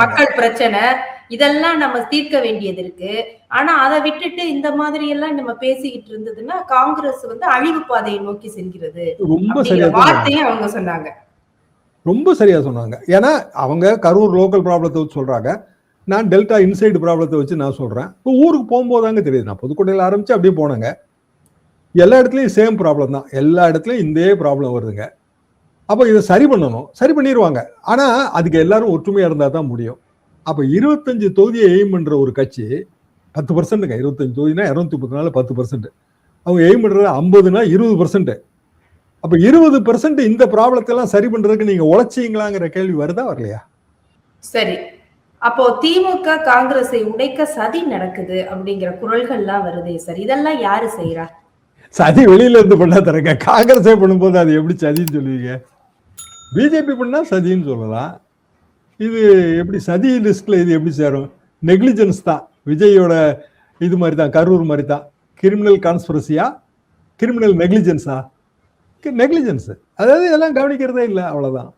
மக்கள் பிரச்சனை இதெல்லாம் நம்ம தீர்க்க வேண்டியது இருக்கு. ஆனா அதை விட்டுட்டு இந்த மாதிரி எல்லாம் நம்ம பேசிக்கிட்டு இருந்ததுன்னா காங்கிரஸ் வந்து அழிவு பாதையை நோக்கி செல்கிறது. ரொம்ப சரியா வார்த்தையும் அவங்க சொன்னாங்க. ரொம்ப சரியா சொன்னாங்க. ஏன்னா அவங்க கரூர் லோக்கல் ப்ராப்ளத்தை வச்சு சொல்றாங்க, நான் டெல்டா இன்சைடு ப்ராப்ளத்தை வச்சு நான் சொல்றேன். இப்போ ஊருக்கு போகும்போதாங்க தெரியுது. நான் புதுக்கோட்டையில் ஆரம்பிச்சு அப்படியே போனேங்க. எல்லா இடத்துலையும் சேம் ப்ராப்ளம் தான். எல்லா இடத்துலையும் இந்த ப்ராப்ளம் வருதுங்க. அப்போ இதை சரி பண்ணணும். சரி பண்ணிடுவாங்க. ஆனா அதுக்கு எல்லாரும் ஒற்றுமையா இருந்தா தான் முடியும். அப்ப 25 தொகுதியை எய்ம் பண்ற ஒரு கட்சி 10%, 25 தொகுதினா 234 10%. அவங்க எய்ம் பண்றது 50னா 20%. அப்ப 20% இந்த ப்ராப்ளத்தை எல்லாம் சரி பண்றதுக்கு நீங்க உழைச்சீங்களாங்கிற கேள்வி வருதா வரலையா? சரி, அப்போ திமுக காங்கிரஸை உடைக்க சதி நடக்குது அப்படிங்கிற குரல்கள்லாம் வருதே சார், இதெல்லாம் யாரு செய்யறா? சதி வெளியில இருந்து பண்ணா தரங்க. காங்கிரஸே பண்ணும்போது அது எப்படி சதின்னு சொல்லுவீங்க? பிஜேபி பண்ணா சதின்னு சொல்லலாம். இது எப்படி சதி லிஸ்ட்ல இது எப்படி சேரும்? நெக்லிஜென்ஸ் தான். விஜயோட இது மாதிரி தான், கரூர் மாதிரி தான். கிரிமினல் கான்ஸ்பிரசியா, கிரிமினல் நெக்லிஜென்ஸா? நெக்லிஜென்ஸ். அதாவது இதெல்லாம் கவனிக்கிறதே இல்லை, அவ்வளவுதான்.